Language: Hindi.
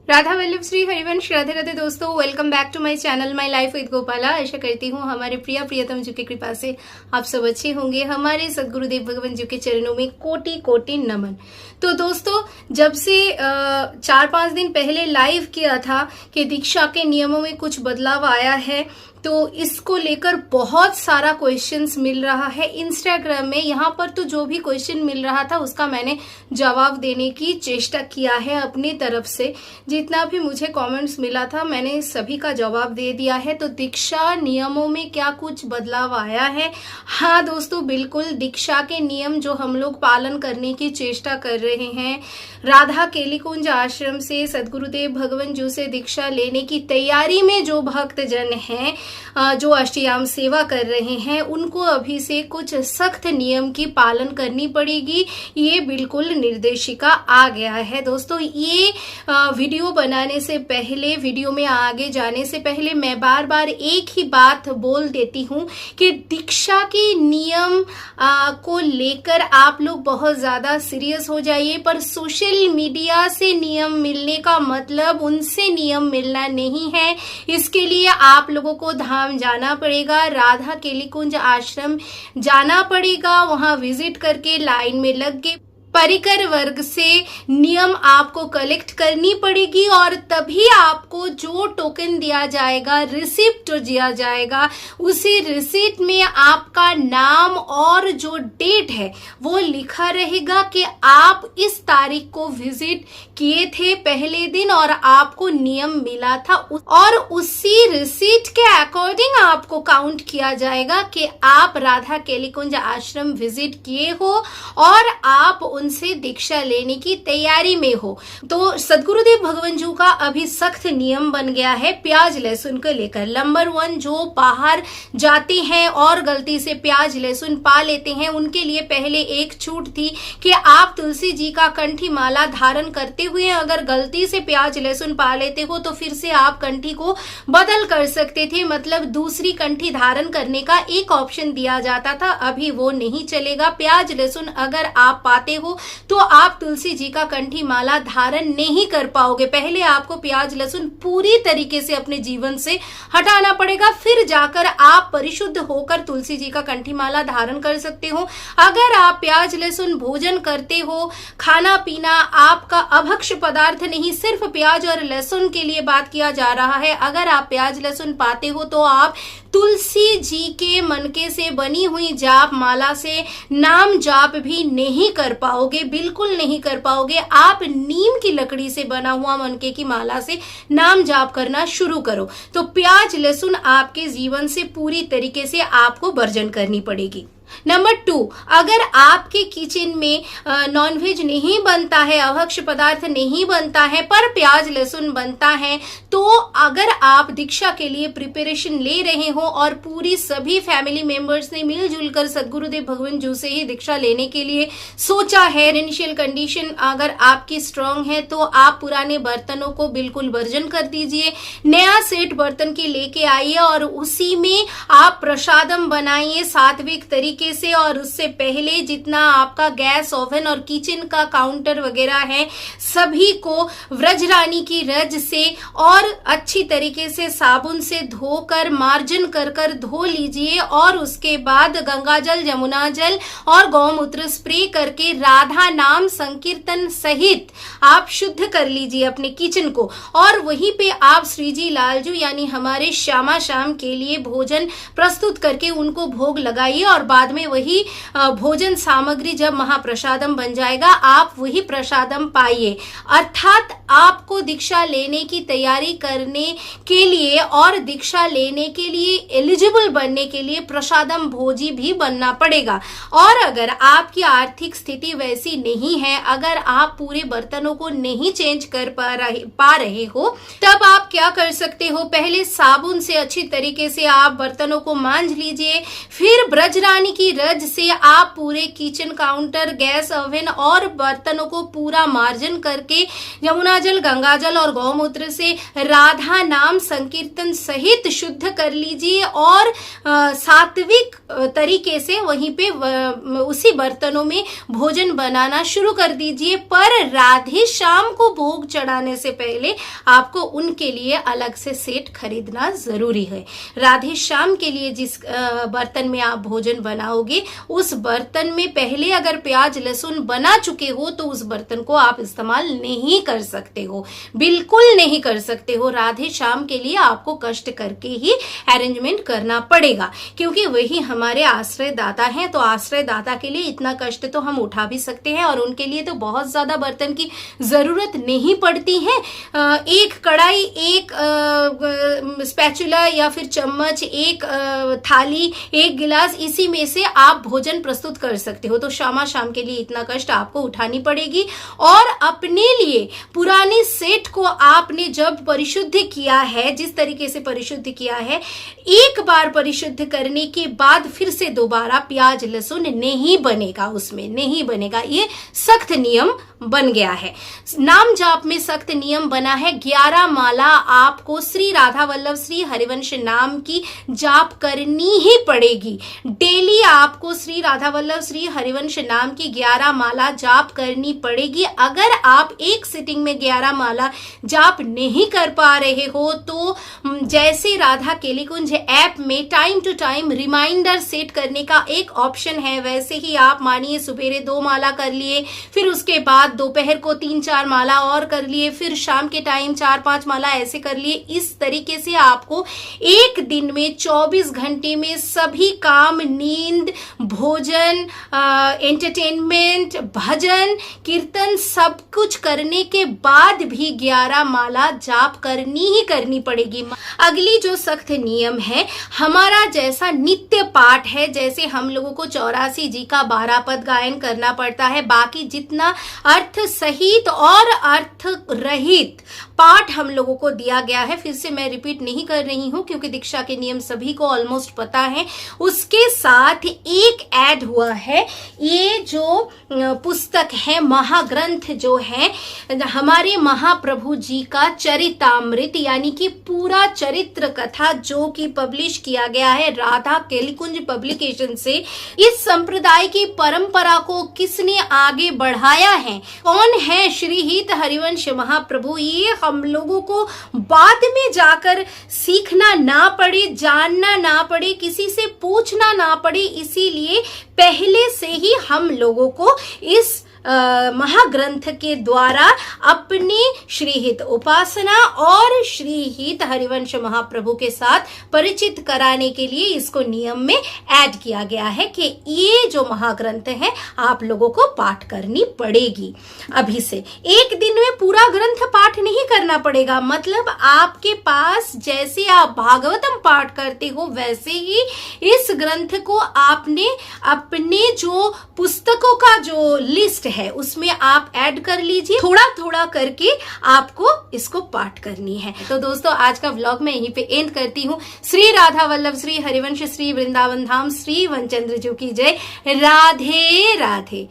राधा वल्लभ श्री हरिवंश। राधे राधे दोस्तों, welcome back to my channel my life with Gopala. आशा करती हूँ हमारे प्रियतम जी की कृपा से आप सब अच्छे होंगे। हमारे सदगुरुदेव भगवान जी के चरणों में कोटि कोटि नमन। तो दोस्तों, जब से 4-5 दिन पहले लाइव किया था कि दीक्षा के नियमों में कुछ बदलाव आया है, तो इसको लेकर बहुत सारा क्वेश्चंस मिल रहा है इंस्टाग्राम में। यहाँ पर तो जो भी क्वेश्चन मिल रहा था उसका मैंने जवाब देने की चेष्टा किया है अपनी तरफ से। जितना भी मुझे कमेंट्स मिला था मैंने सभी का जवाब दे दिया है। तो दीक्षा नियमों में क्या कुछ बदलाव आया है? हाँ दोस्तों, बिल्कुल। दीक्षा के नियम जो हम लोग पालन करने की चेष्टा कर रहे हैं, राधा केलिकुंज आश्रम से सदगुरुदेव भगवान जी से दीक्षा लेने की तैयारी में जो भक्तजन हैं, जो अष्टयाम सेवा कर रहे हैं, उनको अभी से कुछ सख्त नियम की पालन करनी पड़ेगी। ये बिल्कुल निर्देशिका आ गया है। दोस्तों, ये वीडियो बनाने से पहले, वीडियो में आगे जाने से पहले मैं बार बार एक ही बात बोल देती हूँ कि दीक्षा के नियम को लेकर आप लोग बहुत ज्यादा सीरियस हो जाइए। पर सोशल मीडिया से नियम मिलने का मतलब उनसे नियम मिलना नहीं है। इसके लिए आप लोगों को धाम जाना पड़ेगा, राधा केलिकुंज आश्रम जाना पड़ेगा। वहां विजिट करके लाइन में लग के परिकर वर्ग से नियम आपको कलेक्ट करनी पड़ेगी और तभी आपको जो टोकन दिया जाएगा, रिसिप्ट दिया जाएगा, उसी रिसिप्ट में आपका नाम और जो डेट है वो लिखा रहेगा कि आप इस तारीख को विजिट किए थे पहले दिन और आपको नियम मिला था। और उसी रिसिप्ट के अकॉर्डिंग आपको काउंट किया जाएगा कि आप राधा केलिकुंज आश्रम विजिट किए हो और आप उनसे दीक्षा लेने की तैयारी में हो। तो सदगुरुदेव भगवान जी का अभी सख्त नियम बन गया है प्याज लहसुन को लेकर। नंबर 1, जो बाहर जाते हैं और गलती से प्याज लहसुन पा लेते हैं, उनके लिए पहले एक छूट थी कि आप तुलसी जी का कंठी माला धारण करते हुए अगर गलती से प्याज लहसुन पा लेते हो तो फिर से आप कंठी को बदल कर सकते थे, मतलब दूसरी कंठी धारण करने का एक ऑप्शन दिया जाता था। अभी वो नहीं चलेगा। प्याज लहसुन अगर आप पाते हो तो आप तुलसी जी का कंठी माला धारण नहीं कर पाओगे। पहले आपको प्याज लहसुन पूरी तरीके से अपने जीवन से हटाना पड़ेगा, फिर जाकर आप परिशुद्ध होकर तुलसी जी का कंठी माला धारण कर सकते हो। अगर आप प्याज लहसुन भोजन करते हो, खाना पीना आपका अभक्ष्य पदार्थ नहीं, सिर्फ प्याज और लहसुन के लिए बात किया जा रहा है, अगर आप प्याज लहसुन पाते हो तो आप तुलसी जी के मनके से बनी हुई जाप माला से नाम जाप भी नहीं कर पाओगे, बिल्कुल नहीं कर पाओगे। आप नीम की लकड़ी से बना हुआ मनके की माला से नाम जाप करना शुरू करो। तो प्याज लहसुन आपके जीवन से पूरी तरीके से आपको वर्जन करनी पड़ेगी। नंबर 2, अगर आपके किचन में नॉनवेज नहीं बनता है, अभक्ष्य पदार्थ नहीं बनता है, पर प्याज लहसुन बनता है, तो अगर आप दीक्षा के लिए प्रिपरेशन ले रहे हो और पूरी सभी फैमिली मेंबर्स ने मिलजुल कर सदगुरुदेव भगवान जी से ही दीक्षा लेने के लिए सोचा है, इनिशियल कंडीशन अगर आपकी स्ट्रांग है, तो आप पुराने बर्तनों को बिल्कुल वर्जन कर दीजिए। नया सेट बर्तन की लेके आइए और उसी में आप प्रसादम बनाइए सात्विक तरीके से। और उससे पहले जितना आपका गैस, ओवन और किचन का काउंटर वगैरह है, सभी को व्रजरानी की रज से और अच्छी तरीके से साबुन से धोकर मार्जन कर धो लीजिए। और उसके बाद गंगा जल, यमुना जल और गौमूत्र स्प्रे करके राधा नाम संकीर्तन सहित आप शुद्ध कर लीजिए अपने किचन को। और वहीं पे आप श्रीजी लालजू यानी हमारे श्यामा श्याम के लिए भोजन प्रस्तुत करके उनको भोग लगाइए और बाद में वही भोजन सामग्री जब महाप्रसादम बन जाएगा, आप वही प्रसादम पाइए। अर्थात आपको दीक्षा लेने की तैयारी करने के लिए और दीक्षा लेने के लिए एलिजिबल बनने के लिए प्रसादम भोजी भी बनना पड़ेगा। और अगर आपकी आर्थिक स्थिति वैसी नहीं है, अगर आप पूरे बर्तनों को नहीं चेंज कर पा रहे हो, तब आप क्या कर सकते हो, पहले साबुन से अच्छी तरीके से आप बर्तनों को मांज लीजिए। फिर ब्रजरानी की रज से आप पूरे किचन काउंटर, गैस, ओवन और बर्तनों को पूरा मार्जन करके यमुना गंगाजल और गौमूत्र से राधा नाम संकीर्तन सहित शुद्ध कर लीजिए और सात्विक तरीके से वहीं पे उसी बर्तनों में भोजन बनाना शुरू कर दीजिए। पर राधे श्याम को भोग चढ़ाने से पहले आपको उनके लिए अलग से सेट खरीदना जरूरी है। राधे श्याम के लिए जिस बर्तन में आप भोजन बनाओगे उस बर्तन में पहले अगर प्याज लहसुन बना चुके हो तो उस बर्तन को आप इस्तेमाल नहीं कर सकते हो, बिल्कुल नहीं कर सकते हो। राधे श्याम के लिए आपको कष्ट करके ही अरेंजमेंट करना पड़ेगा, क्योंकि वही हमारे आश्रय दाता हैं। तो आश्रय दाता के लिए इतना कष्ट तो हम उठा भी सकते हैं और उनके लिए तो बहुत ज्यादा बर्तन की जरूरत नहीं पड़ती है। एक कढ़ाई, एक स्पैचुला या फिर चम्मच, एक थाली, एक गिलास, इसी में से आप भोजन प्रस्तुत कर सकते हो। तो शाम के लिए इतना कष्ट आपको उठानी पड़ेगी। और अपने लिए पुराने सेट को आपने जब परिशुद्ध किया है, जिस तरीके से परिशुद्ध किया है, एक बार परिशुद्ध करने के बाद फिर से दोबारा प्याज लहसुन नहीं बनेगा, उसमें नहीं बनेगा। ये सख्त नियम बन गया है। नाम जाप में सख्त नियम बना है। 11 माला आपको श्री राधा वल्लभ श्री हरिवंश नाम की जाप करनी ही पड़ेगी। डेली आपको श्री राधा वल्लभ श्री हरिवंश नाम की 11 माला जाप करनी पड़ेगी। अगर आप एक सिटिंग में 11 माला जाप नहीं कर पा रहे हो तो जैसे राधा केलीकुंज ऐप में time to time reminder set करने का एक ऑप्शन है, वैसे ही आप मानिए सुबेरे 2 माला कर लिए, फिर उसके बाद दोपहर को 3-4 माला और कर लिए, फिर शाम के टाइम 4-5 माला ऐसे कर लिए। इस तरीके से आपको एक दिन में 24 घंटे में सभी काम, नींद, भोजन, एंटरटेनमेंट, भजन, कीर्तन सब कुछ करने के बाद भी 11 माला जाप करनी ही करनी पड़ेगी। अगली जो सख्त नियम है, हमारा जैसा नित्य पाठ है, जैसे हम लोगों को 84 जी का 12 पद गायन करना पड़ता है, बाकी जितना अर्थ सहित और अर्थ रहित पाठ हम लोगों को दिया गया है, फिर से मैं रिपीट नहीं कर रही हूं क्योंकि दीक्षा के नियम सभी को ऑलमोस्ट पता है। उसके साथ एक ऐड हुआ है, ये जो पुस्तक है, महाग्रंथ जो है हमारे महाप्रभु जी का चरितामृत, यानी कि पूरा चरित्र कथा जो कि पब्लिश किया गया है राधा केलीकुंज पब्लिकेशन से। इस संप्रदाय की परंपरा को किसने आगे बढ़ाया है, कौन है श्रीहित हरिवंश महाप्रभु, ये हम लोगों को बाद में जाकर सीखना ना पड़े, जानना ना पड़े, किसी से पूछना ना पड़े, इसीलिए पहले से ही हम लोगों को इस महाग्रंथ के द्वारा अपनी श्रीहित उपासना और श्रीहित हरिवंश महाप्रभु के साथ परिचित कराने के लिए इसको नियम में ऐड किया गया है कि ये जो महाग्रंथ है आप लोगों को पाठ करनी पड़ेगी। अभी से एक दिन में पूरा ग्रंथ पाठ नहीं करना पड़ेगा, मतलब आपके पास जैसे आप भागवतम पाठ करते हो वैसे ही इस ग्रंथ को आपने अपने जो पुस्तकों का जो लिस्ट है उसमें आप ऐड कर लीजिए, थोड़ा थोड़ा करके आपको इसको पाठ करनी है। तो दोस्तों आज का व्लॉग मैं यहीं पे एंड करती हूँ। श्री राधा वल्लभ श्री हरिवंश श्री वृंदावन धाम श्री वनचंद्र जी की जय। राधे राधे।